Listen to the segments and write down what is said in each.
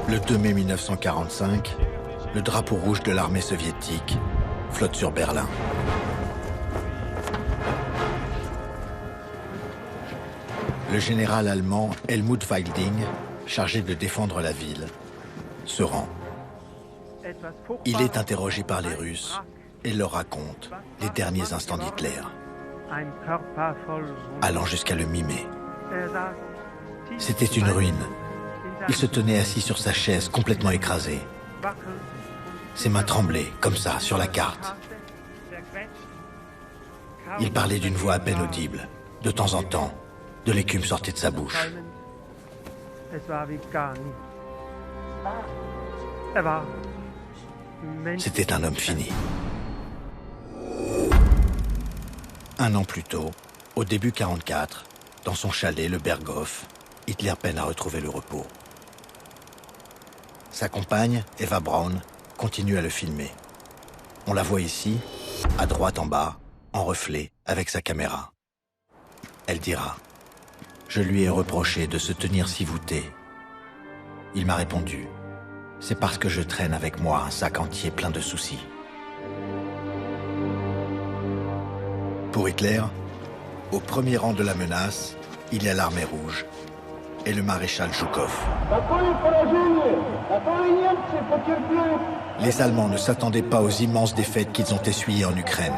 Le 2 mai 1945, le drapeau rouge de l'armée soviétique flotte sur Berlin. Le général allemand Helmut Wilding, chargé de défendre la ville, se rend. Il est interrogé par les Russes et leur raconte les derniers instants d'Hitler, allant jusqu'à le mimer. C'était une ruine. Il se tenait assis sur sa chaise, complètement écrasé. Ses mains tremblaient, comme ça, sur la carte. Il parlait d'une voix à peine audible. De temps en temps, de l'écume sortait de sa bouche. C'était un homme fini. Un an plus tôt, au début 1944, dans son chalet, le Berghof, Hitler peine à retrouver le repos. Sa compagne, Eva Braun, continue à le filmer. On la voit ici, à droite en bas, en reflet, avec sa caméra. Elle dira « Je lui ai reproché de se tenir si voûté. Il m'a répondu « C'est parce que je traîne avec moi un sac entier plein de soucis. » Pour Hitler, au premier rang de la menace, il y a l'armée rouge et le maréchal Zhukov. Les Allemands ne s'attendaient pas aux immenses défaites qu'ils ont essuyées en Ukraine.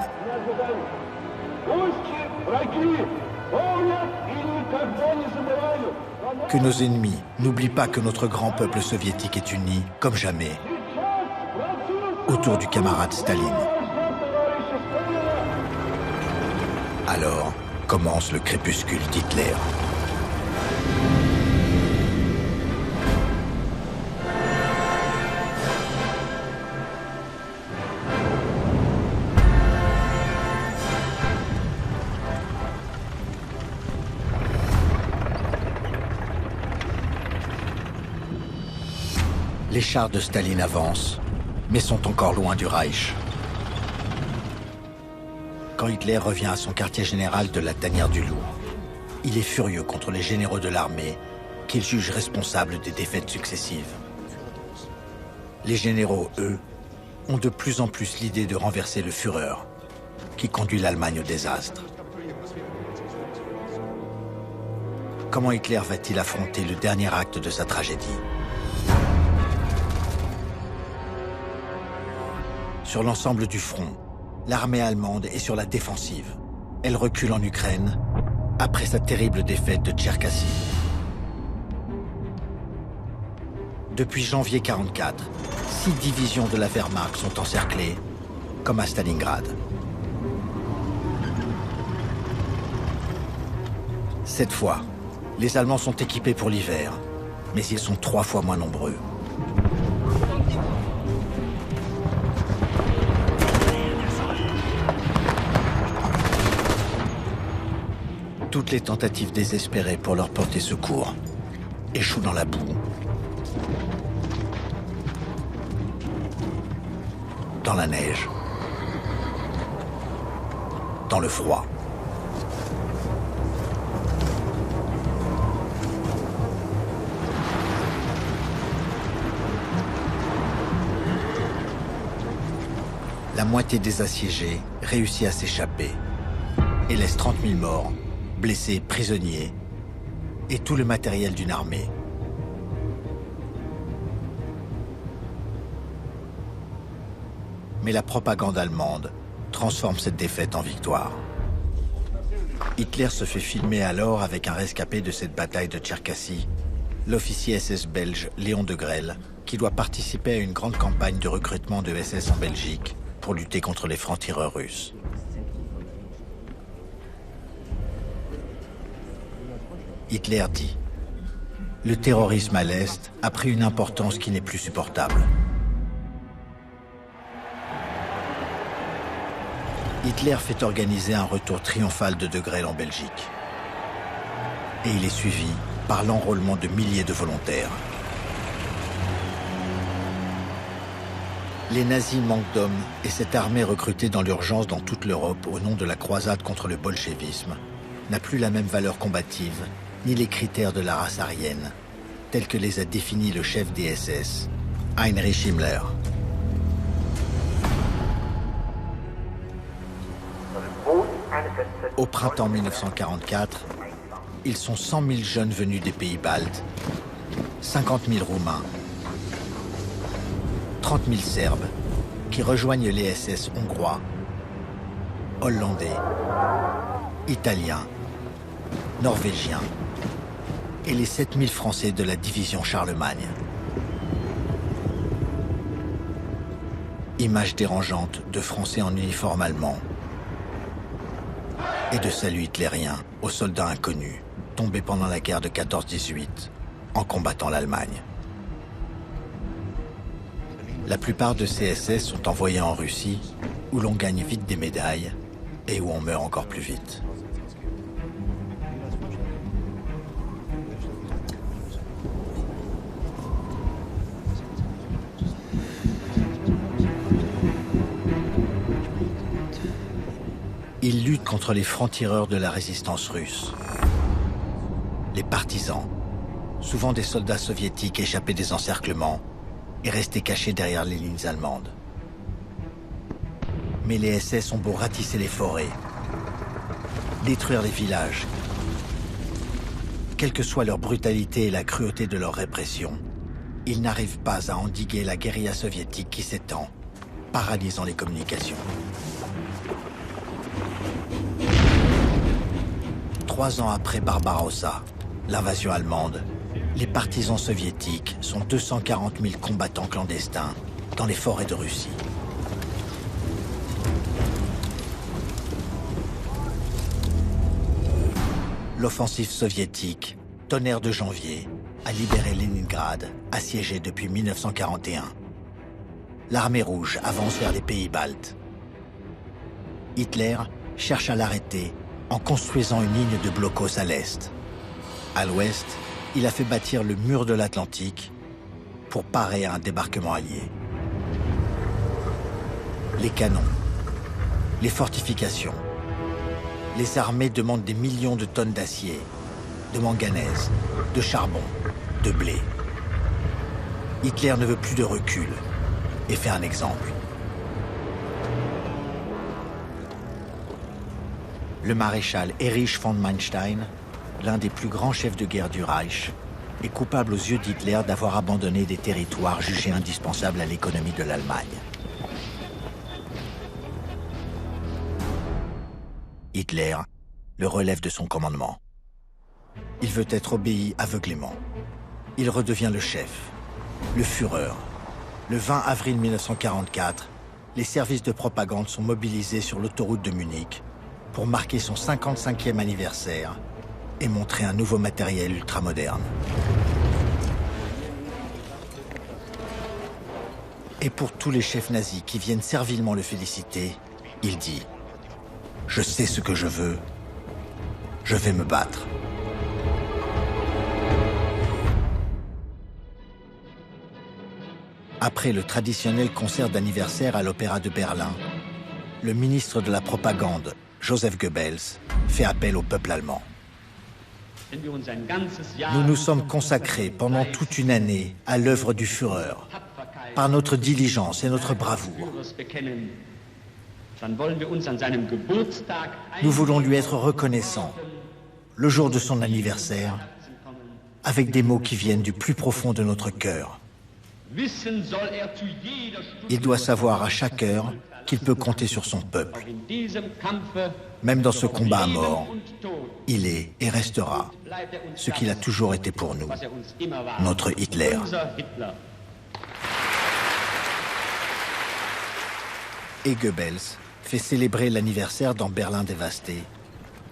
Que nos ennemis n'oublient pas que notre grand peuple soviétique est uni, comme jamais, autour du camarade Staline. Alors commence le crépuscule d'Hitler. Les chars de Staline avancent, mais sont encore loin du Reich. Quand Hitler revient à son quartier général de la Tanière du Loup, il est furieux contre les généraux de l'armée qu'il juge responsables des défaites successives. Les généraux, eux, ont de plus en plus l'idée de renverser le Führer, qui conduit l'Allemagne au désastre. Comment Hitler va-t-il affronter le dernier acte de sa tragédie ? Sur l'ensemble du front, l'armée allemande est sur la défensive. Elle recule en Ukraine après sa terrible défaite de Tcherkassy. Depuis janvier 1944, 6 divisions de la Wehrmacht sont encerclées, comme à Stalingrad. Cette fois, les Allemands sont équipés pour l'hiver, mais ils sont 3 fois moins nombreux. Toutes les tentatives désespérées pour leur porter secours échouent dans la boue, dans la neige, dans le froid. La moitié des assiégés réussit à s'échapper et laisse 30 000 morts, blessés, prisonniers et tout le matériel d'une armée. Mais la propagande allemande transforme cette défaite en victoire. Hitler se fait filmer alors avec un rescapé de cette bataille de Tcherkassy, l'officier SS belge Léon de Grelle, qui doit participer à une grande campagne de recrutement de SS en Belgique pour lutter contre les francs-tireurs russes. Hitler dit « Le terrorisme à l'Est a pris une importance qui n'est plus supportable. » Hitler fait organiser un retour triomphal de Grelle en Belgique. Et il est suivi par l'enrôlement de milliers de volontaires. Les nazis manquent d'hommes et cette armée recrutée dans l'urgence dans toute l'Europe au nom de la croisade contre le bolchevisme n'a plus la même valeur combative ni les critères de la race aryenne tels que les a définis le chef des SS, Heinrich Himmler. Au printemps 1944, ils sont 100 000 jeunes venus des pays baltes, 50 000 Roumains, 30 000 Serbes qui rejoignent les SS hongrois, hollandais, italiens, norvégiens et les 7 000 Français de la division Charlemagne. Image dérangeante de Français en uniforme allemand et de salut hitlérien aux soldats inconnus tombés pendant la guerre de 14-18 en combattant l'Allemagne. La plupart de ces SS sont envoyés en Russie où l'on gagne vite des médailles et où on meurt encore plus vite. Ils luttent contre les francs-tireurs de la résistance russe. Les partisans, souvent des soldats soviétiques échappés des encerclements et restés cachés derrière les lignes allemandes. Mais les SS ont beau ratisser les forêts, détruire les villages. Quelle que soit leur brutalité et la cruauté de leur répression, ils n'arrivent pas à endiguer la guérilla soviétique qui s'étend, paralysant les communications. 3 ans après Barbarossa, l'invasion allemande, les partisans soviétiques sont 240 000 combattants clandestins dans les forêts de Russie. L'offensive soviétique, tonnerre de janvier, a libéré Leningrad, assiégé depuis 1941. L'armée rouge avance vers les pays baltes. Hitler cherche à l'arrêter en construisant une ligne de blocos à l'est. À l'ouest, il a fait bâtir le mur de l'Atlantique pour parer à un débarquement allié. Les canons, les fortifications, les armées demandent des millions de tonnes d'acier, de manganèse, de charbon, de blé. Hitler ne veut plus de recul et fait un exemple. Le maréchal Erich von Manstein, l'un des plus grands chefs de guerre du Reich, est coupable aux yeux d'Hitler d'avoir abandonné des territoires jugés indispensables à l'économie de l'Allemagne. Hitler le relève de son commandement. Il veut être obéi aveuglément. Il redevient le chef, le Führer. Le 20 avril 1944, les services de propagande sont mobilisés sur l'autoroute de Munich pour marquer son 55e anniversaire et montrer un nouveau matériel ultramoderne. Et pour tous les chefs nazis qui viennent servilement le féliciter, il dit « Je sais ce que je veux, je vais me battre ». Après le traditionnel concert d'anniversaire à l'Opéra de Berlin, le ministre de la Propagande, Joseph Goebbels, fait appel au peuple allemand. Nous nous sommes consacrés pendant toute une année à l'œuvre du Führer, par notre diligence et notre bravoure. Nous voulons lui être reconnaissants, le jour de son anniversaire, avec des mots qui viennent du plus profond de notre cœur. Il doit savoir à chaque heure qu'il peut compter sur son peuple. Même dans ce combat à mort, il est et restera ce qu'il a toujours été pour nous, notre Hitler. Et Goebbels fait célébrer l'anniversaire dans Berlin dévasté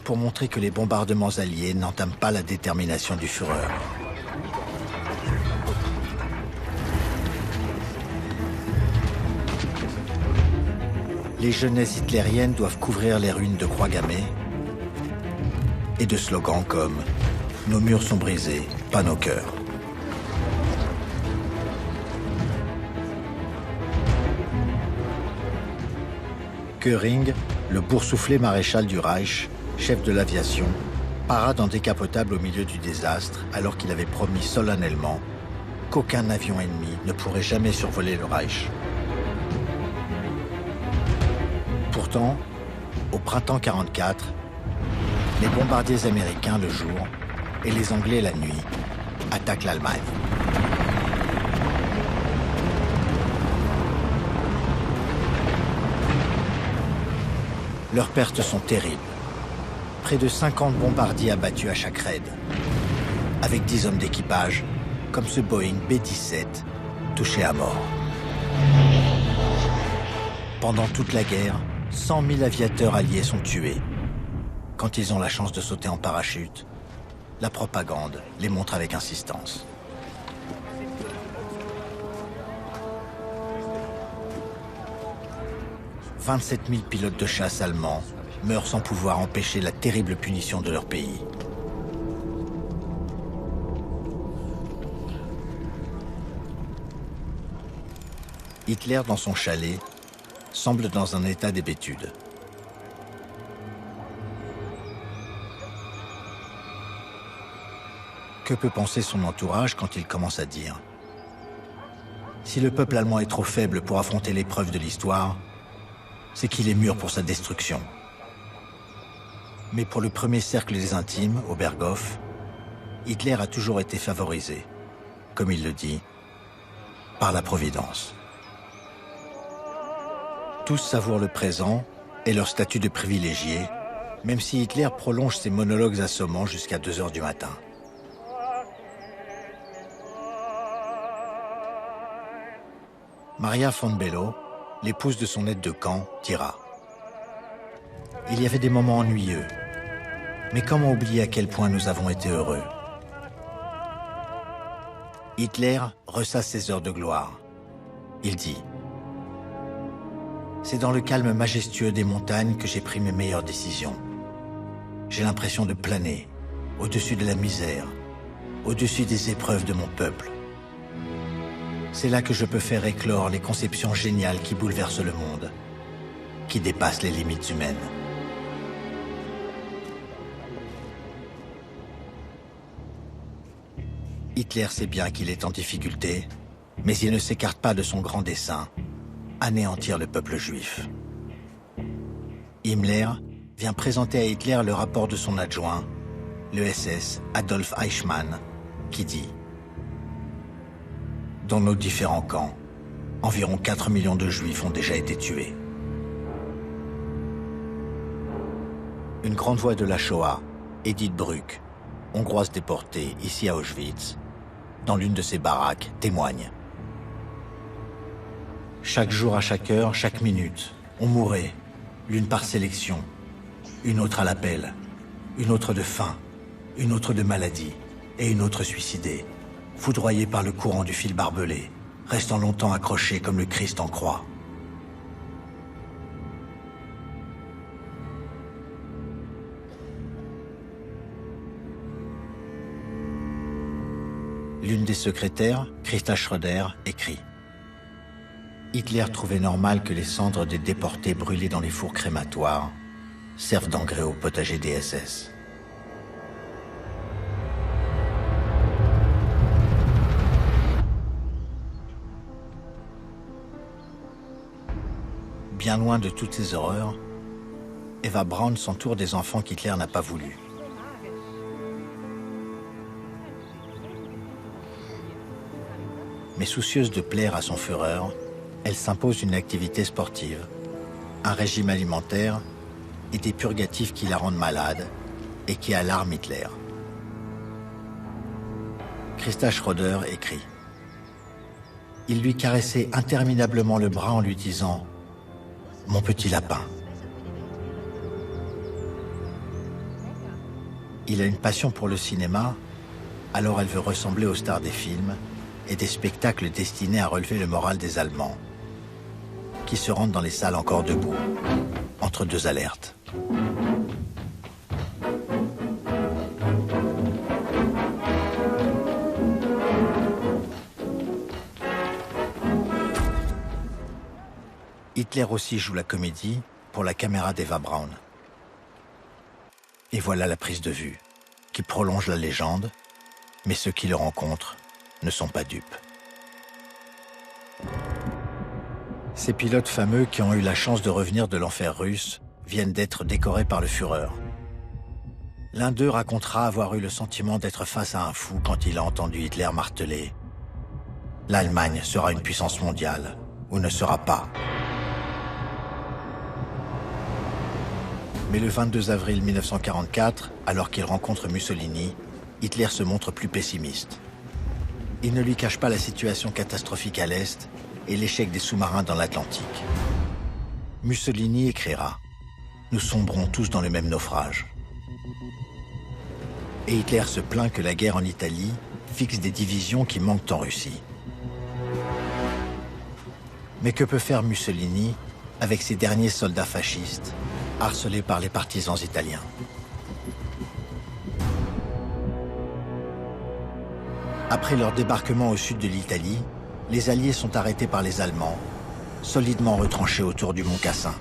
pour montrer que les bombardements alliés n'entament pas la détermination du Führer. Les jeunesses hitlériennes doivent couvrir les ruines de croix gammées et de slogans comme « Nos murs sont brisés, pas nos cœurs ». Göring, le boursouflé maréchal du Reich, chef de l'aviation, Parade en décapotable au milieu du désastre, alors qu'il avait promis solennellement qu'aucun avion ennemi ne pourrait jamais survoler le Reich. Pourtant, au printemps 1944, les bombardiers américains le jour et les Anglais la nuit attaquent l'Allemagne. Leurs pertes sont terribles. Près de 50 bombardiers abattus à chaque raid, avec 10 hommes d'équipage, comme ce Boeing B-17, touché à mort. Pendant toute la guerre, 100 000 aviateurs alliés sont tués. Quand ils ont la chance de sauter en parachute, la propagande les montre avec insistance. « 27 000 pilotes de chasse allemands meurent sans pouvoir empêcher la terrible punition de leur pays. » Hitler, dans son chalet, semble dans un état d'hébétude. Que peut penser son entourage quand il commence à dire « Si le peuple allemand est trop faible pour affronter l'épreuve de l'histoire, c'est qu'il est mûr pour sa destruction. » Mais pour le premier cercle des intimes, au Berghof, Hitler a toujours été favorisé, comme il le dit, par la Providence. Tous savourent le présent et leur statut de privilégié, même si Hitler prolonge ses monologues assommants jusqu'à 2 heures du matin. Maria von Bello, l'épouse de son aide de camp, dira « Il y avait des moments ennuyeux, mais comment oublier à quel point nous avons été heureux ?» Hitler ressasse ses heures de gloire. Il dit « C'est dans le calme majestueux des montagnes que j'ai pris mes meilleures décisions. J'ai l'impression de planer, au-dessus de la misère, au-dessus des épreuves de mon peuple. C'est là que je peux faire éclore les conceptions géniales qui bouleversent le monde, qui dépassent les limites humaines. » Hitler sait bien qu'il est en difficulté, mais il ne s'écarte pas de son grand dessein, anéantir le peuple juif. Himmler vient présenter à Hitler le rapport de son adjoint, le SS Adolf Eichmann, qui dit « Dans nos différents camps, environ 4 millions de Juifs ont déjà été tués. » Une grande voix de la Shoah, Edith Bruck, hongroise déportée ici à Auschwitz, dans l'une de ses baraques, témoigne. Chaque jour, à chaque heure, chaque minute, on mourait, l'une par sélection, une autre à l'appel, une autre de faim, une autre de maladie et une autre suicidée, foudroyée par le courant du fil barbelé, restant longtemps accrochée comme le Christ en croix. L'une des secrétaires, Christa Schröder, écrit « Hitler trouvait normal que les cendres des déportés brûlés dans les fours crématoires servent d'engrais au potager des SS. » Bien loin de toutes ces horreurs, Eva Braun s'entoure des enfants qu'Hitler n'a pas voulu. Mais soucieuse de plaire à son Führer, elle s'impose une activité sportive, un régime alimentaire et des purgatifs qui la rendent malade et qui alarment Hitler. Christa Schröder écrit « Il lui caressait interminablement le bras en lui disant « Mon petit lapin ». Il a une passion pour le cinéma, alors elle veut ressembler aux stars des films et des spectacles destinés à relever le moral des Allemands, qui se rendent dans les salles encore debout, entre 2 alertes. Hitler aussi joue la comédie pour la caméra d'Eva Braun. Et voilà la prise de vue. qui prolonge la légende, mais ceux qui le rencontrent ne sont pas dupes. Ces pilotes fameux qui ont eu la chance de revenir de l'enfer russe viennent d'être décorés par le Führer. L'un d'eux racontera avoir eu le sentiment d'être face à un fou quand il a entendu Hitler marteler « L'Allemagne sera une puissance mondiale, ou ne sera pas ». Mais le 22 avril 1944, alors qu'il rencontre Mussolini, Hitler se montre plus pessimiste. Il ne lui cache pas la situation catastrophique à l'Est et l'échec des sous-marins dans l'Atlantique. Mussolini écrira « Nous sombrons tous dans le même naufrage ». Et Hitler se plaint que la guerre en Italie fixe des divisions qui manquent en Russie. Mais que peut faire Mussolini avec ces derniers soldats fascistes harcelés par les partisans italiens? Après leur débarquement au sud de l'Italie, les Alliés sont arrêtés par les Allemands, solidement retranchés autour du mont Cassin.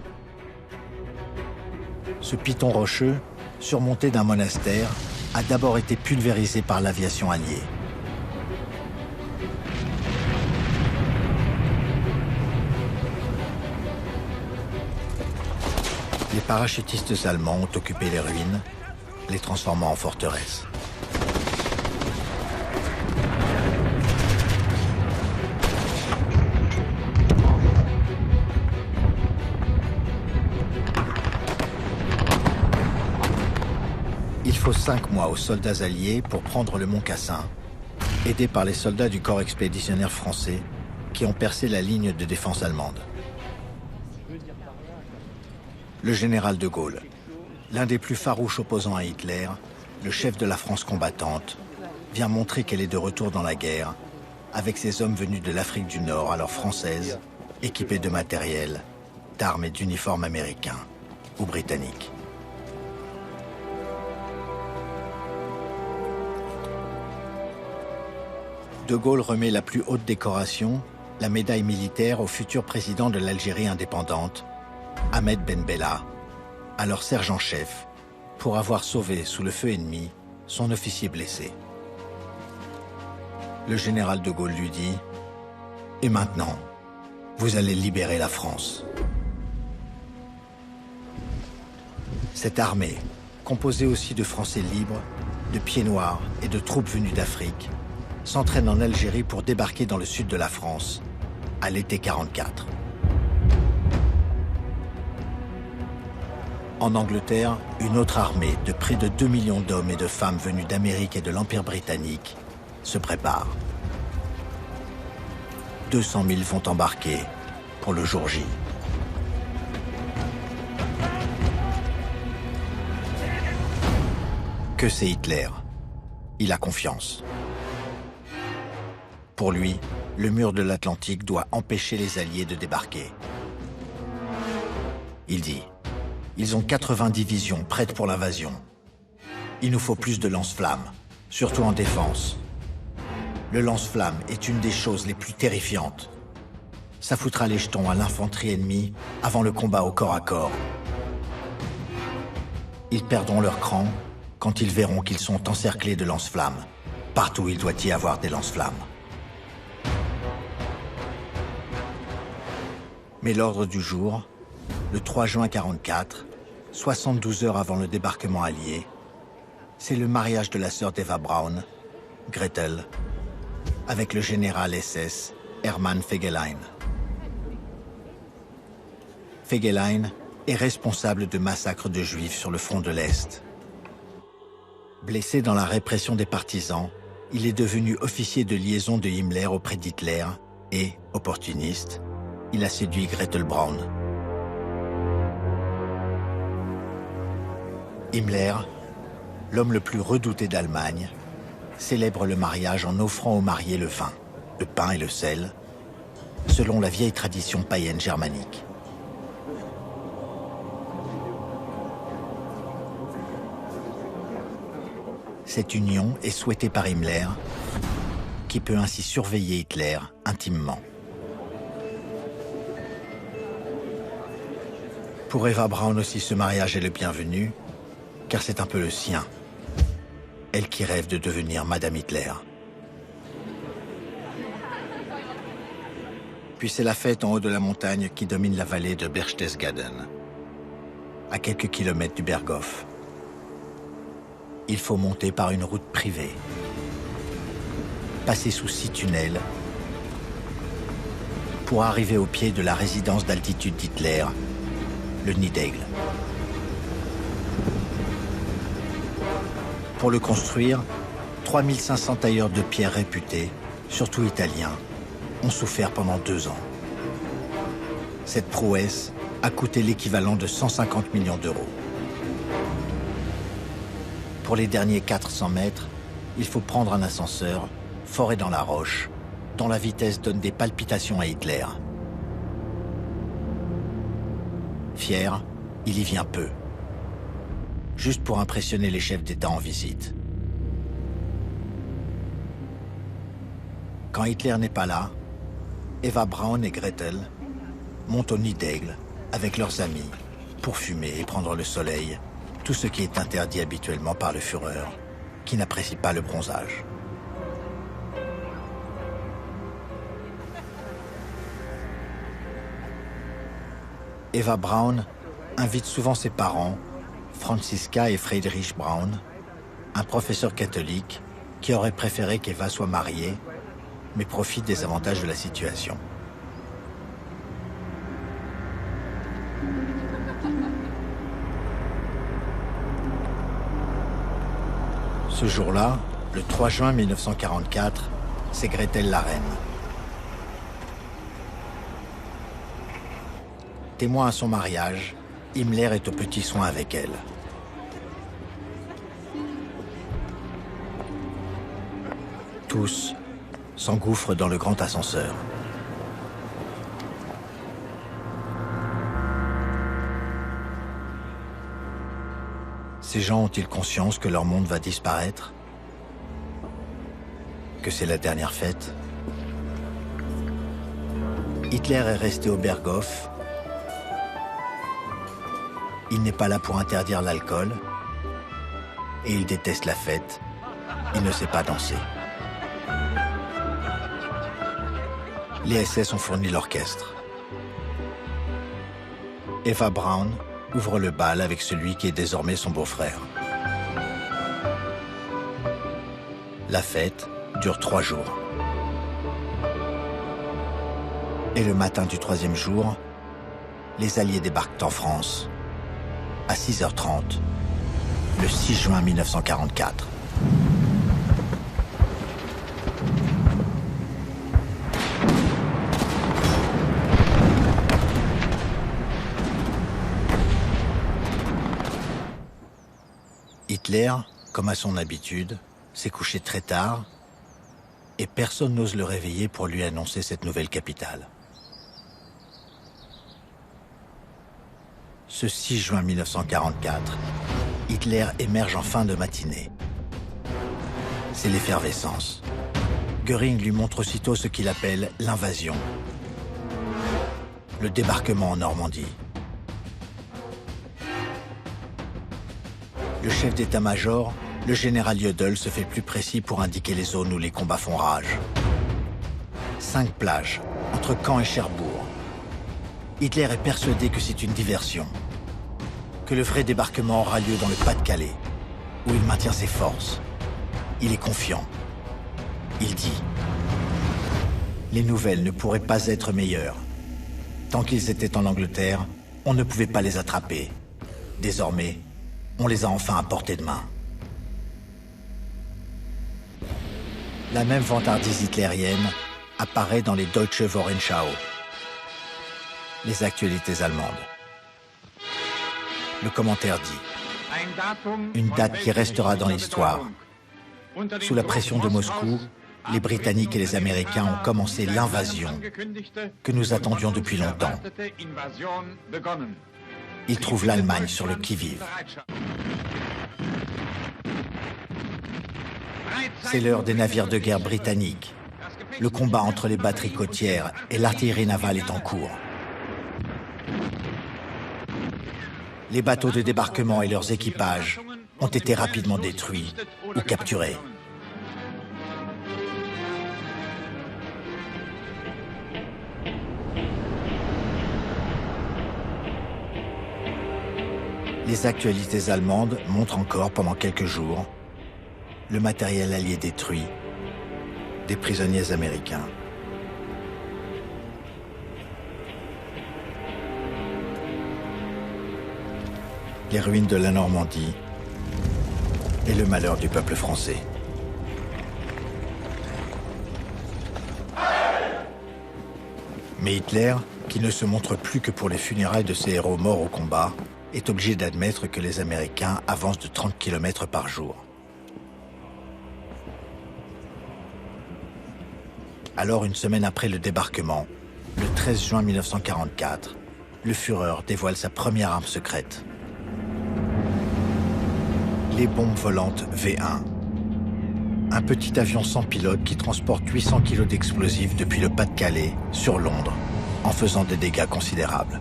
Ce piton rocheux, surmonté d'un monastère, a d'abord été pulvérisé par l'aviation alliée. Les parachutistes allemands ont occupé les ruines, les transformant en forteresses. Il faut 5 mois aux soldats alliés pour prendre le mont Cassin, aidés par les soldats du corps expéditionnaire français qui ont percé la ligne de défense allemande. Le général de Gaulle, l'un des plus farouches opposants à Hitler, le chef de la France combattante, vient montrer qu'elle est de retour dans la guerre, avec ses hommes venus de l'Afrique du Nord, alors française, équipés de matériel, d'armes et d'uniformes américains ou britanniques. De Gaulle remet la plus haute décoration, la médaille militaire, au futur président de l'Algérie indépendante, Ahmed Ben Bella, alors sergent-chef, pour avoir sauvé sous le feu ennemi son officier blessé. Le général de Gaulle lui dit « Et maintenant, vous allez libérer la France ». Cette armée, composée aussi de Français libres, de pieds noirs et de troupes venues d'Afrique, s'entraîne en Algérie pour débarquer dans le sud de la France, à l'été 44. En Angleterre, une autre armée de près de 2 millions d'hommes et de femmes venus d'Amérique et de l'Empire britannique se prépare. 200 000 vont embarquer pour le jour J. Que c'est Hitler? Il a confiance. Pour lui, le mur de l'Atlantique doit empêcher les Alliés de débarquer. Il dit « Ils ont 80 divisions prêtes pour l'invasion. Il nous faut plus de lance-flammes, surtout en défense. Le lance-flamme est une des choses les plus terrifiantes. Ça foutra les jetons à l'infanterie ennemie avant le combat au corps à corps. Ils perdront leur cran quand ils verront qu'ils sont encerclés de lance-flammes. Partout il doit y avoir des lance-flammes. » Mais l'ordre du jour, le 3 juin 44, 72 heures avant le débarquement allié, c'est le mariage de la sœur d'Eva Braun, Gretel, avec le général SS Hermann Fegelein. Fegelein est responsable de massacres de Juifs sur le front de l'Est. Blessé dans la répression des partisans, il est devenu officier de liaison de Himmler auprès d'Hitler et, opportuniste, il a séduit Gretel Braun. Himmler, l'homme le plus redouté d'Allemagne, célèbre le mariage en offrant aux mariés le vin, le pain et le sel, selon la vieille tradition païenne germanique. Cette union est souhaitée par Himmler, qui peut ainsi surveiller Hitler intimement. Pour Eva Braun aussi, ce mariage est le bienvenu, car c'est un peu le sien. elle qui rêve de devenir Madame Hitler. Puis c'est la fête en haut de la montagne qui domine la vallée de Berchtesgaden, à quelques kilomètres du Berghof. Il faut monter par une route privée, passer sous 6 tunnels, pour arriver au pied de la résidence d'altitude d'Hitler, le Nid d'Aigle. Pour le construire, 3500 tailleurs de pierre réputés, surtout italiens, ont souffert pendant 2 ans. Cette prouesse a coûté l'équivalent de 150 millions d'euros. Pour les derniers 400 mètres, il faut prendre un ascenseur, foré dans la roche, dont la vitesse donne des palpitations à Hitler. Fier, il y vient peu, juste pour impressionner les chefs d'État en visite. Quand Hitler n'est pas là, Eva Braun et Gretel montent au Nid d'Aigle avec leurs amis pour fumer et prendre le soleil, tout ce qui est interdit habituellement par le Führer, qui n'apprécie pas le bronzage. Eva Braun invite souvent ses parents, Franziska et Friedrich Braun, un professeur catholique qui aurait préféré qu'Eva soit mariée, mais profite des avantages de la situation. Ce jour-là, le 3 juin 1944, c'est Gretel la reine. Témoin à son mariage, Himmler est aux petits soins avec elle. Tous s'engouffrent dans le grand ascenseur. Ces gens ont-ils conscience que leur monde va disparaître? Que c'est la dernière fête? Hitler est resté au Berghof. Il n'est pas là pour interdire l'alcool. Et il déteste la fête. Il ne sait pas danser. Les SS ont fourni l'orchestre. Eva Braun ouvre le bal avec celui qui est désormais son beau-frère. La fête dure 3 jours. Et le matin du 3e jour, les Alliés débarquent en France, à 6h30, le 6 juin 1944. Hitler, comme à son habitude, s'est couché très tard et personne n'ose le réveiller pour lui annoncer cette nouvelle capitale. Ce 6 juin 1944, Hitler émerge en fin de matinée. C'est l'effervescence. Göring lui montre aussitôt ce qu'il appelle l'invasion. Le débarquement en Normandie. Le chef d'état-major, le général Jodl, se fait plus précis pour indiquer les zones où les combats font rage. 5 plages, entre Caen et Cherbourg. Hitler est persuadé que c'est une diversion, que le vrai débarquement aura lieu dans le Pas-de-Calais, où il maintient ses forces. Il est confiant. Il dit « Les nouvelles ne pourraient pas être meilleures. Tant qu'ils étaient en Angleterre, on ne pouvait pas les attraper. Désormais, on les a enfin à portée de main. » La même vantardise hitlérienne apparaît dans les Deutsche Wochenschau, les actualités allemandes. Le commentaire dit « Une date qui restera dans l'histoire. Sous la pression de Moscou, les Britanniques et les Américains ont commencé l'invasion que nous attendions depuis longtemps. Ils trouvent l'Allemagne sur le qui-vive. C'est l'heure des navires de guerre britanniques. Le combat entre les batteries côtières et l'artillerie navale est en cours. Les bateaux de débarquement et leurs équipages ont été rapidement détruits ou capturés. Les actualités allemandes montrent encore pendant quelques jours le matériel allié détruit, des prisonniers américains. Les ruines de la Normandie et le malheur du peuple français. Mais Hitler, qui ne se montre plus que pour les funérailles de ses héros morts au combat, est obligé d'admettre que les Américains avancent de 30 km par jour. Alors, une semaine après le débarquement, le 13 juin 1944, le Führer dévoile sa première arme secrète. Les bombes volantes V1. Un petit avion sans pilote qui transporte 800 kg d'explosifs depuis le Pas-de-Calais sur Londres, en faisant des dégâts considérables.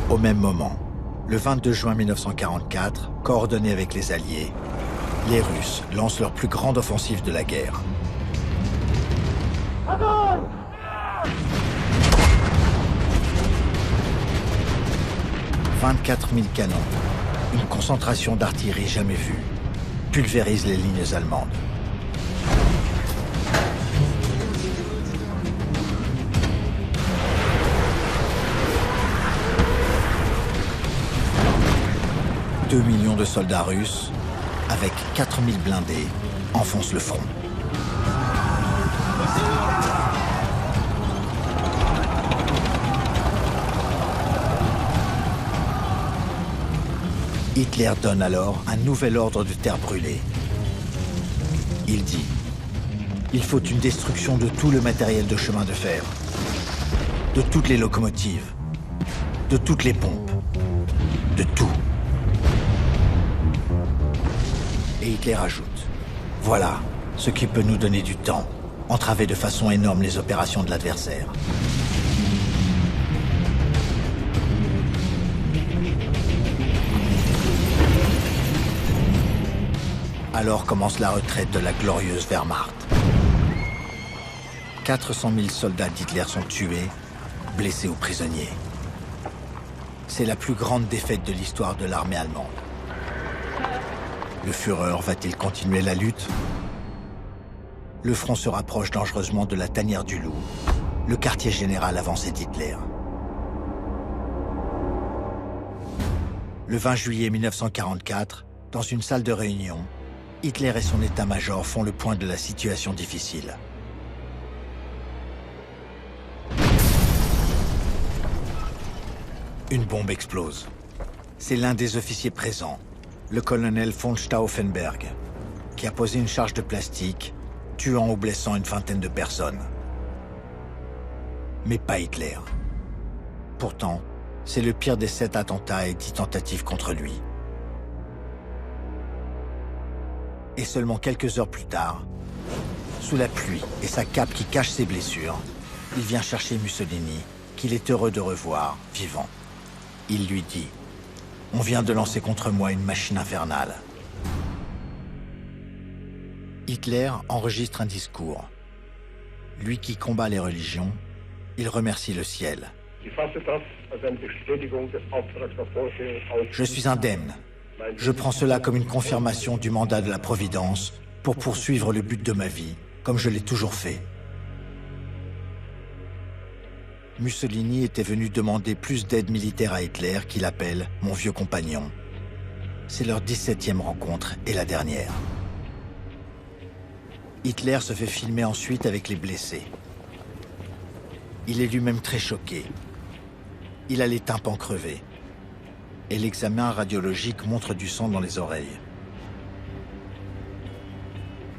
Au même moment, le 22 juin 1944, coordonnés avec les Alliés, les Russes lancent leur plus grande offensive de la guerre. 24 000 canons, une concentration d'artillerie jamais vue, pulvérise les lignes allemandes. « 2 millions de soldats russes, avec 4 000 blindés, enfoncent le front. Hitler donne alors un nouvel ordre de terre brûlée. Il dit « Il faut une destruction de tout le matériel de chemin de fer, de toutes les locomotives, de toutes les pompes, de tout. » Et Hitler ajoute « Voilà ce qui peut nous donner du temps, entraver de façon énorme les opérations de l'adversaire. » Alors commence la retraite de la glorieuse Wehrmacht. 400 000 soldats d'Hitler sont tués, blessés ou prisonniers. C'est la plus grande défaite de l'histoire de l'armée allemande. Le Führer va-t-il continuer la lutte? Le front se rapproche dangereusement de la tanière du Loup, le quartier général avancé d'Hitler. Le 20 juillet 1944, dans une salle de réunion, Hitler et son état-major font le point de la situation difficile. Une bombe explose. C'est l'un des officiers présents, le colonel von Stauffenberg, qui a posé une charge de plastique, tuant ou blessant une vingtaine de personnes. Mais pas Hitler. Pourtant, c'est le pire des 7 attentats et 10 tentatives contre lui. Et seulement quelques heures plus tard, sous la pluie et sa cape qui cache ses blessures, il vient chercher Mussolini, qu'il est heureux de revoir, vivant. Il lui dit « On vient de lancer contre moi une machine infernale. » Hitler enregistre un discours. Lui qui combat les religions, il remercie le ciel. « Je suis indemne. Je prends cela comme une confirmation du mandat de la Providence pour poursuivre le but de ma vie, comme je l'ai toujours fait. » Mussolini était venu demander plus d'aide militaire à Hitler, qu'il appelle « mon vieux compagnon ». C'est leur 17e rencontre et la dernière. Hitler se fait filmer ensuite avec les blessés. Il est lui-même très choqué. Il a les tympans crevés. Et l'examen radiologique montre du sang dans les oreilles.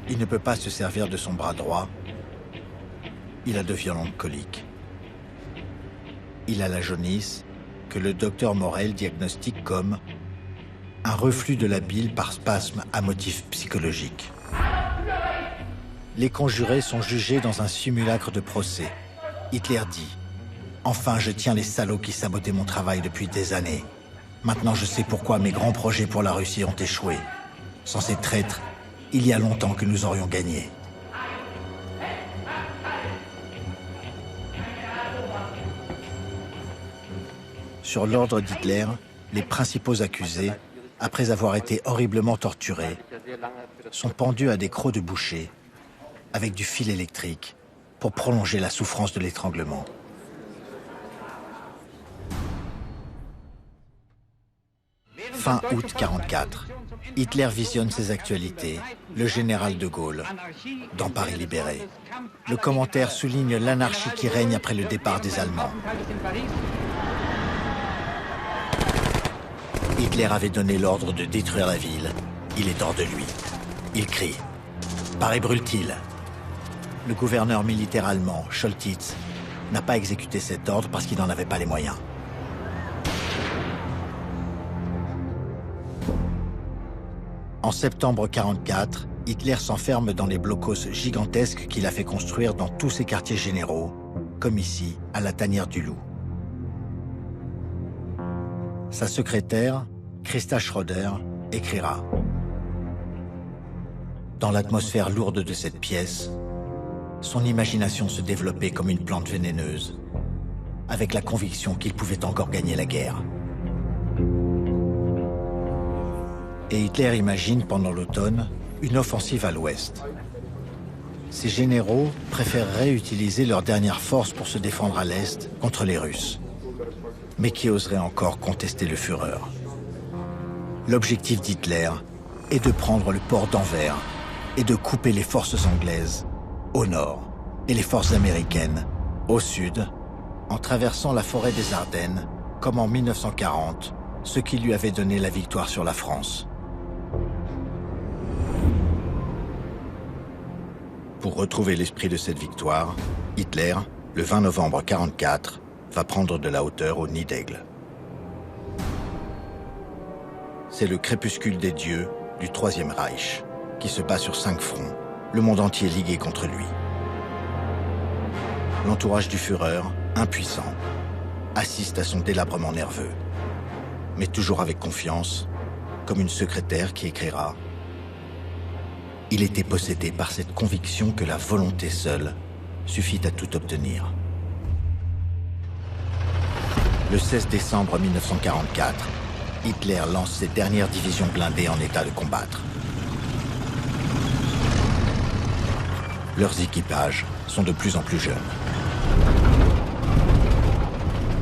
Il ne peut pas se servir de son bras droit. Il a de violentes coliques. Il a la jaunisse, que le docteur Morel diagnostique comme un reflux de la bile par spasme à motif psychologique. Les conjurés sont jugés dans un simulacre de procès. Hitler dit Enfin, je tiens les salauds qui sabotaient mon travail depuis des années. Maintenant, je sais pourquoi mes grands projets pour la Russie ont échoué. Sans ces traîtres, il y a longtemps que nous aurions gagné. Sur l'ordre d'Hitler, les principaux accusés, après avoir été horriblement torturés, sont pendus à des crocs de boucher avec du fil électrique pour prolonger la souffrance de l'étranglement. Fin août 1944, Hitler visionne ses actualités, le général de Gaulle, dans Paris libéré. Le commentaire souligne l'anarchie qui règne après le départ des Allemands. Hitler avait donné l'ordre de détruire la ville. Il est hors de lui. Il crie « Paris brûle-t-il » Le gouverneur militaire allemand, Choltitz, n'a pas exécuté cet ordre parce qu'il n'en avait pas les moyens. En septembre 1944, Hitler s'enferme dans les blocos gigantesques qu'il a fait construire dans tous ses quartiers généraux, comme ici, à la Tanière du Loup. Sa secrétaire, Christa Schroeder, écrira « Dans l'atmosphère lourde de cette pièce, son imagination se développait comme une plante vénéneuse, avec la conviction qu'il pouvait encore gagner la guerre. » Et Hitler imagine pendant l'automne une offensive à l'ouest. Ses généraux préféreraient utiliser leur dernière force pour se défendre à l'est contre les Russes. Mais qui oserait encore contester le Führer? L'objectif d'Hitler est de prendre le port d'Anvers et de couper les forces anglaises au nord et les forces américaines au sud, en traversant la forêt des Ardennes, comme en 1940, ce qui lui avait donné la victoire sur la France. Pour retrouver l'esprit de cette victoire, Hitler, le 20 novembre 1944, va prendre de la hauteur au Nid d'Aigle. C'est le crépuscule des dieux du Troisième Reich, qui se bat sur 5 fronts, le monde entier ligué contre lui. L'entourage du Führer, impuissant, assiste à son délabrement nerveux, mais toujours avec confiance, comme une secrétaire qui écrira « Il était possédé par cette conviction que la volonté seule suffit à tout obtenir. » Le 16 décembre 1944, Hitler lance ses dernières divisions blindées en état de combattre. Leurs équipages sont de plus en plus jeunes.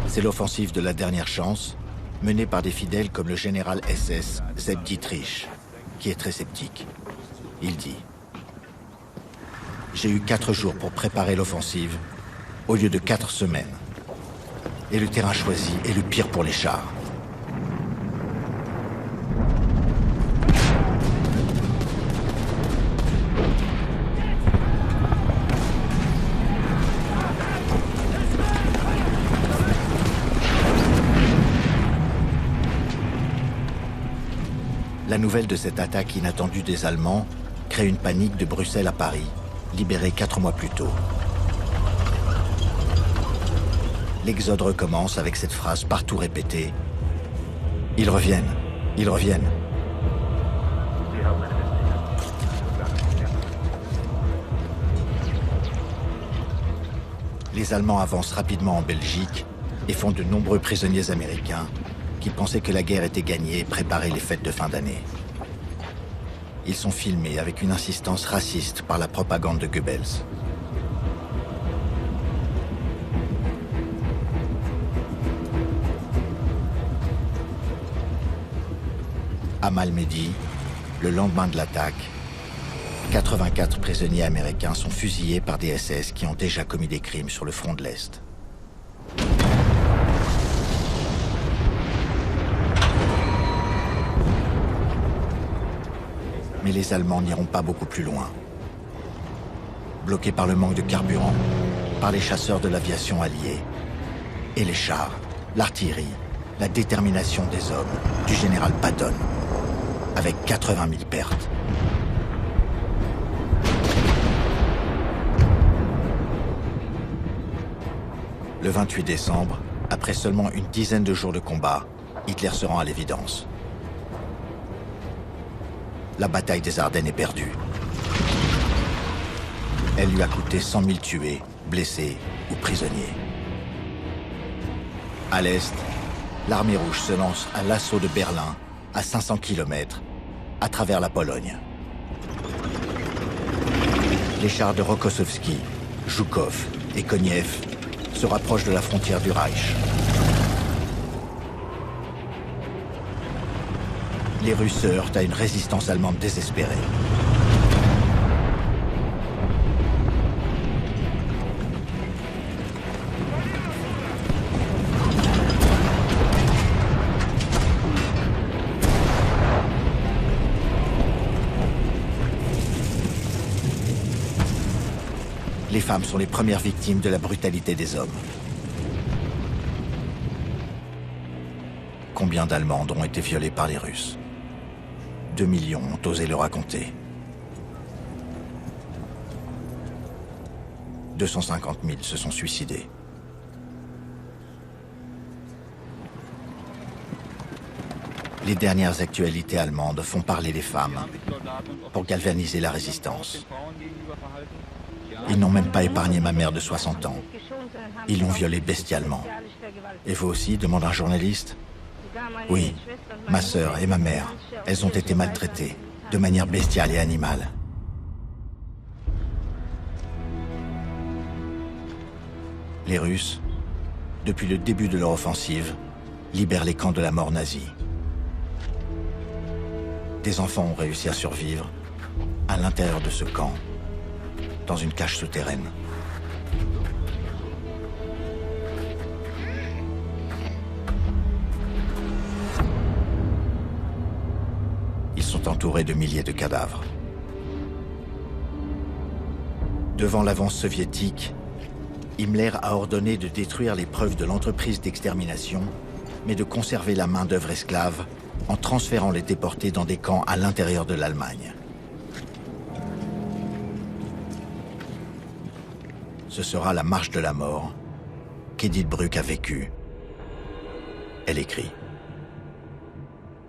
C'est l'offensive de la dernière chance, menée par des fidèles comme le général SS Sepp Dietrich, qui est très sceptique. Il dit « J'ai eu 4 jours pour préparer l'offensive, au lieu de 4 semaines. Et le terrain choisi est le pire pour les chars. » La nouvelle de cette attaque inattendue des Allemands crée une panique de Bruxelles à Paris, libérée 4 mois plus tôt. L'exode recommence avec cette phrase partout répétée. « Ils reviennent, ils reviennent !» Les Allemands avancent rapidement en Belgique et font de nombreux prisonniers américains qui pensaient que la guerre était gagnée et préparaient les fêtes de fin d'année. Ils sont filmés avec une insistance raciste par la propagande de Goebbels. À Malmedy, le lendemain de l'attaque, 84 prisonniers américains sont fusillés par des SS qui ont déjà commis des crimes sur le front de l'Est. Mais les Allemands n'iront pas beaucoup plus loin. Bloqués par le manque de carburant, par les chasseurs de l'aviation alliée, et les chars, l'artillerie, la détermination des hommes du général Patton, avec 80 000 pertes. Le Le 28 décembre, après seulement une dizaine de jours de combat, Hitler se rend à l'évidence. La bataille des Ardennes est perdue. Elle lui a coûté 100 000 tués, blessés ou prisonniers. À l'est, l'armée rouge se lance à l'assaut de Berlin, à 500 km, à travers la Pologne. Les chars de Rokossovski, Zhukov et Koniev se rapprochent de la frontière du Reich. Les Russes se heurtent à une résistance allemande désespérée. Les femmes sont les premières victimes de la brutalité des hommes. Combien d'Allemandes ont été violées par les Russes? 2 millions ont osé le raconter. 250 000 se sont suicidés. Les dernières actualités allemandes font parler les femmes pour galvaniser la résistance. Ils n'ont même pas épargné ma mère de 60 ans. Ils l'ont violée bestialement. Et vous aussi, demande un journaliste? Oui, ma sœur et ma mère, elles ont été maltraitées, de manière bestiale et animale. Les Russes, depuis le début de leur offensive, libèrent les camps de la mort nazie. Des enfants ont réussi à survivre à l'intérieur de ce camp, dans une cage souterraine. Ils sont entourés de milliers de cadavres. Devant l'avance soviétique, Himmler a ordonné de détruire les preuves de l'entreprise d'extermination, mais de conserver la main-d'œuvre esclave en transférant les déportés dans des camps à l'intérieur de l'Allemagne. Ce sera la marche de la mort qu'Edith Bruck a vécue. Elle écrit: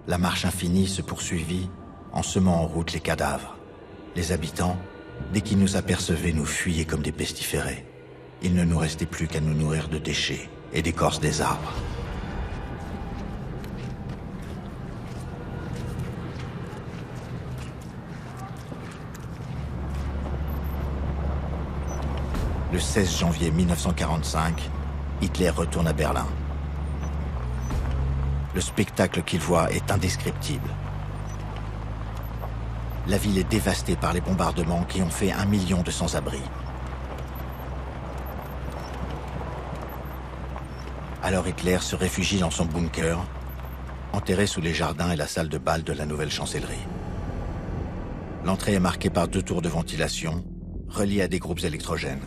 la marche infinie se poursuivit en semant en route les cadavres. Les habitants, dès qu'ils nous apercevaient, nous fuyaient comme des pestiférés. Il ne nous restait plus qu'à nous nourrir de déchets et d'écorces des arbres. Le 16 janvier 1945, Hitler retourne à Berlin. Le spectacle qu'il voit est indescriptible. La ville est dévastée par les bombardements qui ont fait 1 million de sans-abri. Alors Hitler se réfugie dans son bunker, enterré sous les jardins et la salle de bal de la nouvelle chancellerie. L'entrée est marquée par 2 tours de ventilation, reliées à des groupes électrogènes.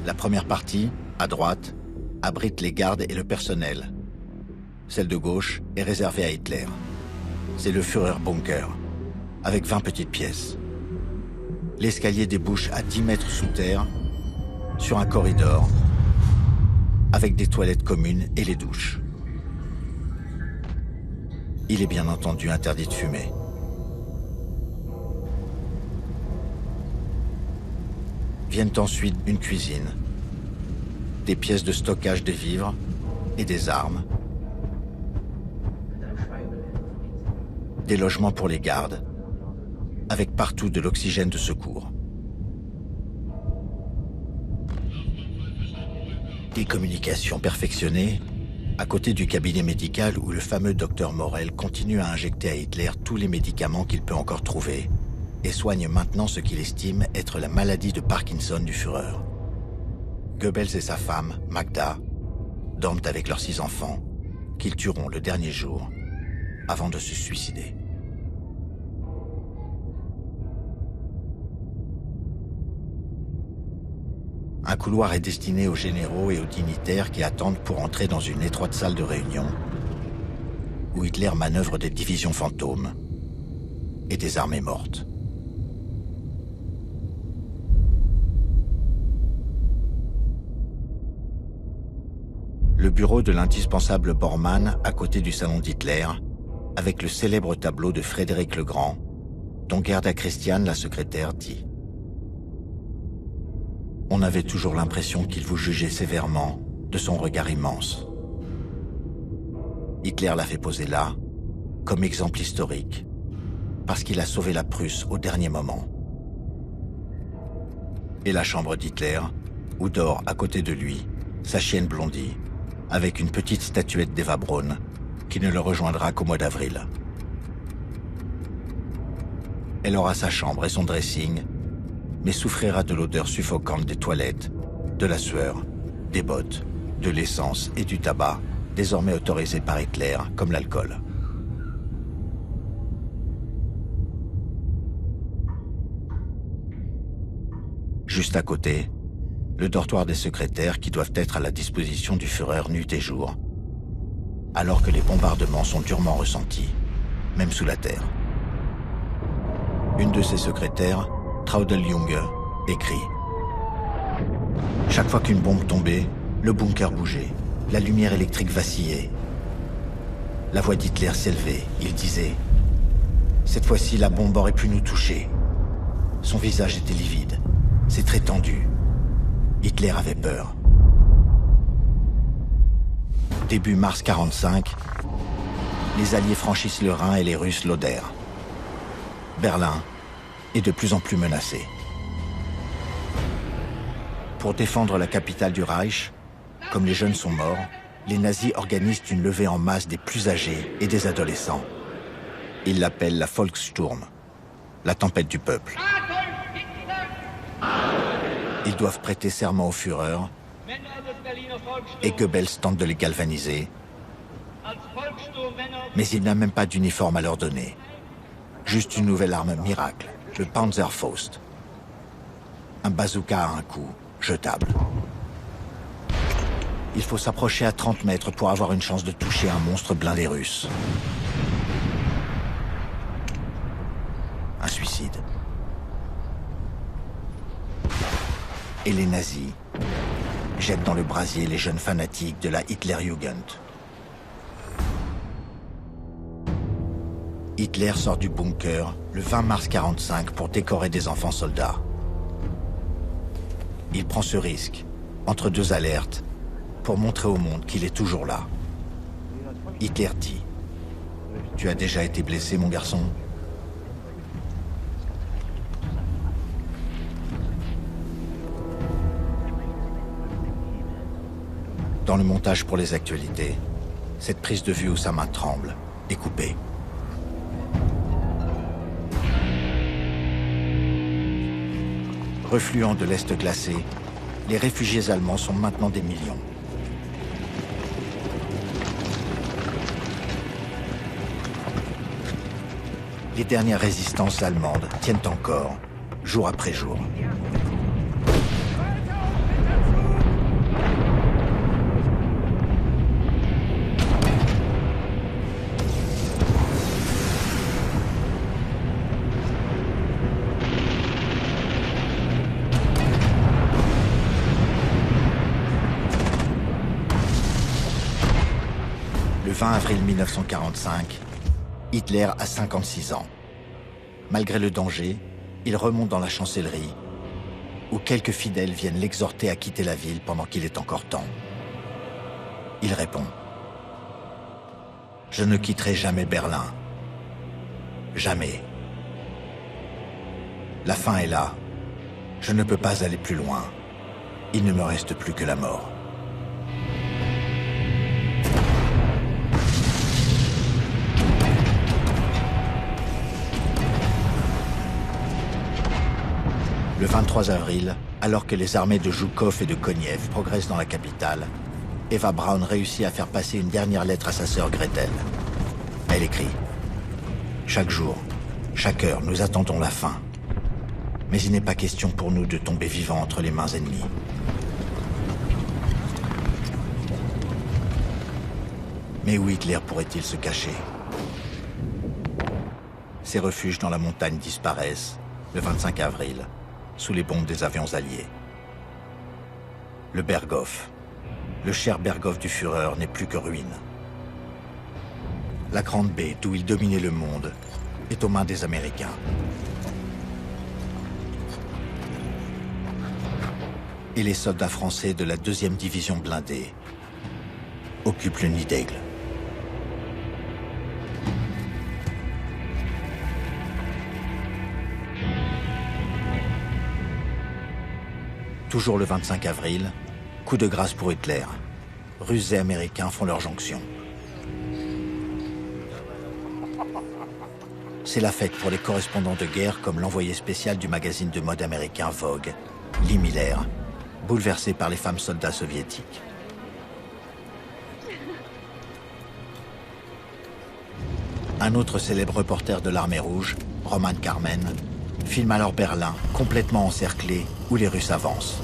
La première partie, à droite, abrite les gardes et le personnel. Celle de gauche est réservée à Hitler. C'est le Führerbunker, avec 20 petites pièces. L'escalier débouche à 10 mètres sous terre, sur un corridor, avec des toilettes communes et les douches. Il est bien entendu interdit de fumer. Viennent ensuite une cuisine, des pièces de stockage des vivres et des armes, des logements pour les gardes, avec partout de l'oxygène de secours. Des communications perfectionnées, à côté du cabinet médical où le fameux docteur Morel continue à injecter à Hitler tous les médicaments qu'il peut encore trouver et soigne maintenant ce qu'il estime être la maladie de Parkinson du Führer. Goebbels et sa femme, Magda, dorment avec leurs 6 enfants, qu'ils tueront le dernier jour avant de se suicider. Un couloir est destiné aux généraux et aux dignitaires qui attendent pour entrer dans une étroite salle de réunion où Hitler manœuvre des divisions fantômes et des armées mortes. le bureau de l'indispensable Bormann à côté du salon d'Hitler, avec le célèbre tableau de Frédéric le Grand, dont Gerda Christian, la secrétaire, dit « On avait toujours l'impression qu'il vous jugeait sévèrement de son regard immense. Hitler l'a fait poser là, comme exemple historique, parce qu'il a sauvé la Prusse au dernier moment. » Et la chambre d'Hitler, où dort à côté de lui sa chienne Blondie, avec une petite statuette d'Eva Braun, qui ne le rejoindra qu'au mois d'avril. Elle aura sa chambre et son dressing, mais souffrira de l'odeur suffocante des toilettes, de la sueur, des bottes, de l'essence et du tabac, désormais autorisés par Hitler, comme l'alcool. Juste à côté, le dortoir des secrétaires qui doivent être à la disposition du Führer nuit et jour, alors que les bombardements sont durement ressentis, même sous la terre. Une de ses secrétaires, Traudel Junge, écrit « Chaque fois qu'une bombe tombait, le bunker bougeait, la lumière électrique vacillait. La voix d'Hitler s'élevait, il disait « Cette fois-ci, la bombe aurait pu nous toucher. » Son visage était livide, ses traits tendus. Hitler avait peur. Début mars 1945, les Alliés franchissent le Rhin et les Russes l'Oder. Berlin est de plus en plus menacée. Pour défendre la capitale du Reich, comme les jeunes sont morts, les nazis organisent une levée en masse des plus âgés et des adolescents. Ils l'appellent la Volkssturm, la tempête du peuple. Ils doivent prêter serment au Führer et Goebbels tente de les galvaniser, mais il n'a même pas d'uniforme à leur donner. Juste une nouvelle arme miracle, le Panzerfaust. Un bazooka à un coup, jetable. Il faut s'approcher à 30 mètres pour avoir une chance de toucher un monstre blindé russe. Un suicide. Et les nazis jettent dans le brasier les jeunes fanatiques de la Hitlerjugend. Hitler sort du bunker le 20 mars 1945 pour décorer des enfants soldats. Il prend ce risque, entre deux alertes, pour montrer au monde qu'il est toujours là. Hitler dit « Tu as déjà été blessé, mon garçon ?» Dans le montage pour les actualités, cette prise de vue où sa main tremble est coupée. Refluant de l'Est glacé, les réfugiés allemands sont maintenant des millions. Les dernières résistances allemandes tiennent encore, jour après jour. Le 20 avril 1945, Hitler a 56 ans. Malgré le danger, il remonte dans la chancellerie, où quelques fidèles viennent l'exhorter à quitter la ville pendant qu'il est encore temps. Il répond « Je ne quitterai jamais Berlin. Jamais. La fin est là. Je ne peux pas aller plus loin. Il ne me reste plus que la mort. » Le 23 avril, alors que les armées de Zhukov et de Koniev progressent dans la capitale, Eva Braun réussit à faire passer une dernière lettre à sa sœur Gretel. Elle écrit « Chaque jour, chaque heure, nous attendons la fin. Mais il n'est pas question pour nous de tomber vivants entre les mains ennemies. » Mais où Hitler pourrait-il se cacher? Ses refuges dans la montagne disparaissent, le 25 avril, sous les bombes des avions alliés. Le Berghof, le cher Berghof du Führer n'est plus que ruine. La Grande Baie, d'où il dominait le monde, est aux mains des Américains. Et les soldats français de la 2e division blindée occupent le nid d'Aigle. Toujours le 25 avril, coup de grâce pour Hitler. Russes et Américains font leur jonction. C'est la fête pour les correspondants de guerre comme l'envoyé spécial du magazine de mode américain Vogue, Lee Miller, bouleversé par les femmes soldats soviétiques. Un autre célèbre reporter de l'armée rouge, Roman Carmen, filme alors Berlin, complètement encerclé, où les Russes avancent.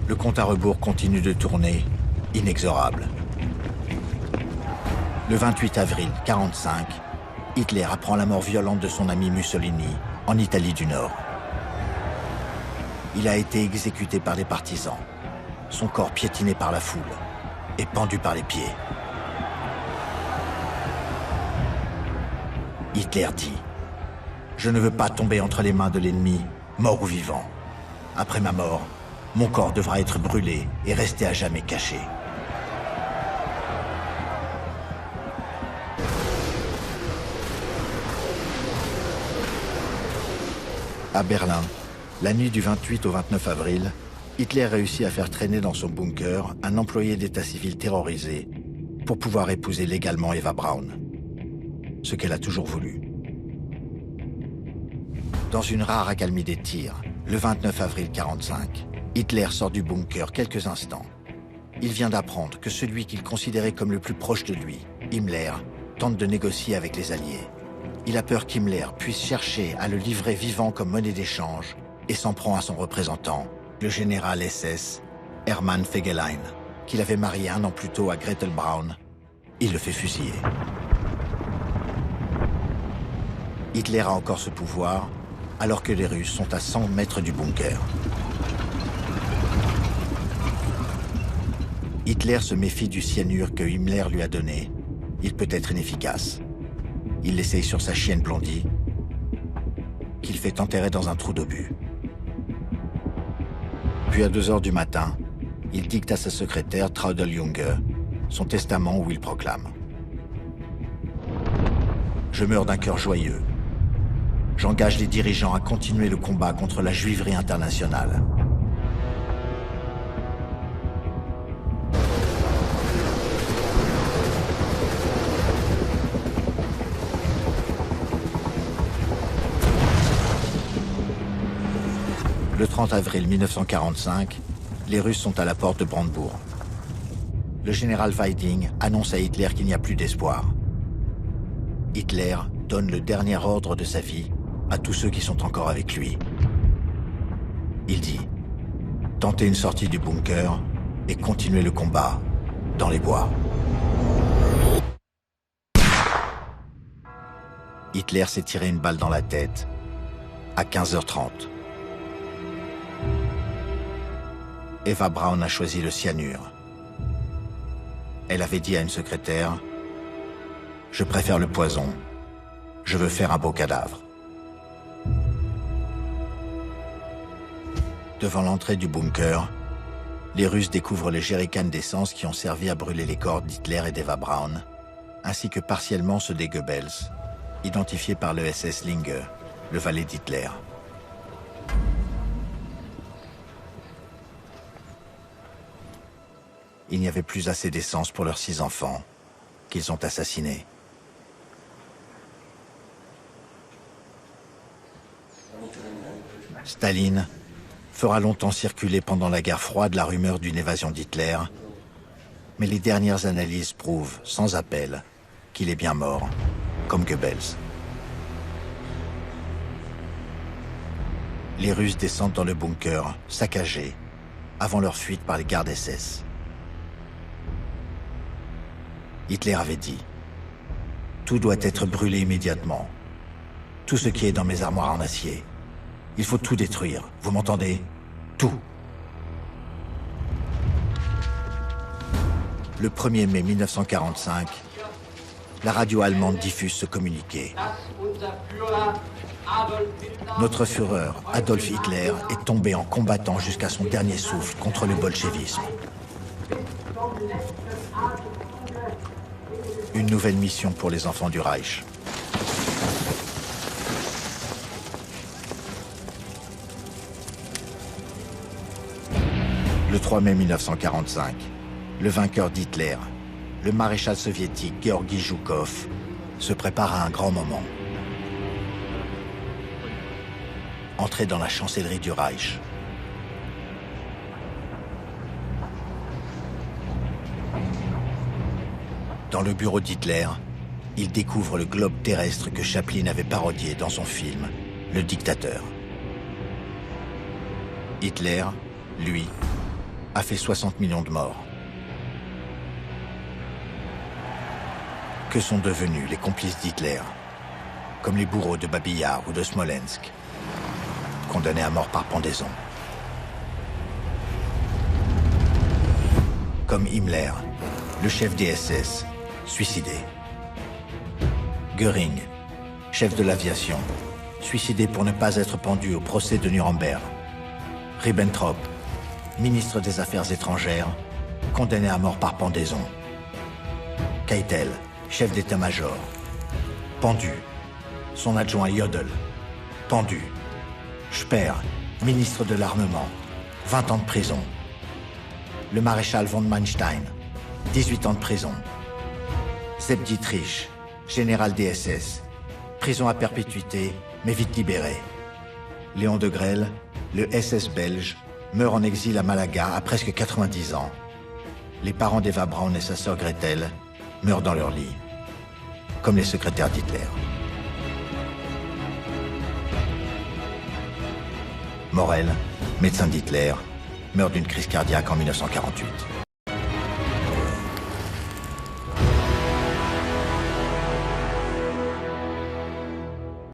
Le compte à rebours continue de tourner, inexorable. Le 28 avril 1945, Hitler apprend la mort violente de son ami Mussolini en Italie du Nord. Il a été exécuté par des partisans, son corps piétiné par la foule et pendu par les pieds. Hitler dit « Je ne veux pas tomber entre les mains de l'ennemi, mort ou vivant. Après ma mort, mon corps devra être brûlé et rester à jamais caché. » À Berlin, la nuit du 28 au 29 avril, Hitler réussit à faire traîner dans son bunker un employé d'état civil terrorisé pour pouvoir épouser légalement Eva Braun, ce qu'elle a toujours voulu. Dans une rare accalmie des tirs, le 29 avril 1945, Hitler sort du bunker quelques instants. Il vient d'apprendre que celui qu'il considérait comme le plus proche de lui, Himmler, tente de négocier avec les Alliés. Il a peur qu'Himmler puisse chercher à le livrer vivant comme monnaie d'échange et s'en prend à son représentant, le général SS Hermann Fegelein, qu'il avait marié un an plus tôt à Gretel Braun. Il le fait fusiller. Hitler a encore ce pouvoir, alors que les Russes sont à 100 mètres du bunker. Hitler se méfie du cyanure que Himmler lui a donné. Il peut être inefficace. Il l'essaye sur sa chienne Blondie, qu'il fait enterrer dans un trou d'obus. Puis à 2 heures du matin, il dicte à sa secrétaire Traudl Junge son testament où il proclame « Je meurs d'un cœur joyeux. J'engage les dirigeants à continuer le combat contre la juiverie internationale. » Le 30 avril 1945, les Russes sont à la porte de Brandebourg. Le général Weiding annonce à Hitler qu'il n'y a plus d'espoir. Hitler donne le dernier ordre de sa vie à tous ceux qui sont encore avec lui. Il dit « Tentez une sortie du bunker et continuez le combat dans les bois. » Hitler s'est tiré une balle dans la tête à 15h30. Eva Braun a choisi le cyanure. Elle avait dit à une secrétaire « Je préfère le poison. Je veux faire un beau cadavre. » Devant l'entrée du bunker, les Russes découvrent les jerrycans d'essence qui ont servi à brûler les corps d'Hitler et d'Eva Braun, ainsi que partiellement ceux des Goebbels, identifiés par le SS Linge, le valet d'Hitler. Il n'y avait plus assez d'essence pour leurs 6 enfants, qu'ils ont assassinés. Staline fera longtemps circuler pendant la guerre froide la rumeur d'une évasion d'Hitler, mais les dernières analyses prouvent, sans appel, qu'il est bien mort, comme Goebbels. Les Russes descendent dans le bunker, saccagés, avant leur fuite par les gardes SS. Hitler avait dit « Tout doit être brûlé immédiatement. Tout ce qui est dans mes armoires en acier. Il faut tout détruire, vous m'entendez? Tout. Le 1er mai 1945, la radio allemande diffuse ce communiqué. Notre Führer, Adolf Hitler, est tombé en combattant jusqu'à son dernier souffle contre le bolchevisme. Une nouvelle mission pour les enfants du Reich. Le 3 mai 1945, le vainqueur d'Hitler, le maréchal soviétique Georgi Zhukov, se prépare à un grand moment. Entrer dans la chancellerie du Reich. Dans le bureau d'Hitler, il découvre le globe terrestre que Chaplin avait parodié dans son film « Le Dictateur ». Hitler, lui, a fait 60 millions de morts. Que sont devenus les complices d'Hitler, comme les bourreaux de Babi Yar ou de Smolensk, condamnés à mort par pendaison? Comme Himmler, le chef des SS, suicidé. Göring, chef de l'aviation, suicidé pour ne pas être pendu au procès de Nuremberg. Ribbentrop, ministre des Affaires étrangères, condamné à mort par pendaison. Keitel, chef d'état-major, pendu. Son adjoint Jodl, pendu. Speer, ministre de l'Armement, 20 ans de prison. Le maréchal von Manstein, 18 ans de prison. Sepp Dietrich, général des SS, prison à perpétuité, mais vite libéré. Léon de Grelle, le SS belge, meurt en exil à Malaga à presque 90 ans. Les parents d'Eva Braun et sa sœur Gretel meurent dans leur lit, comme les secrétaires d'Hitler. Morel, médecin d'Hitler, meurt d'une crise cardiaque en 1948.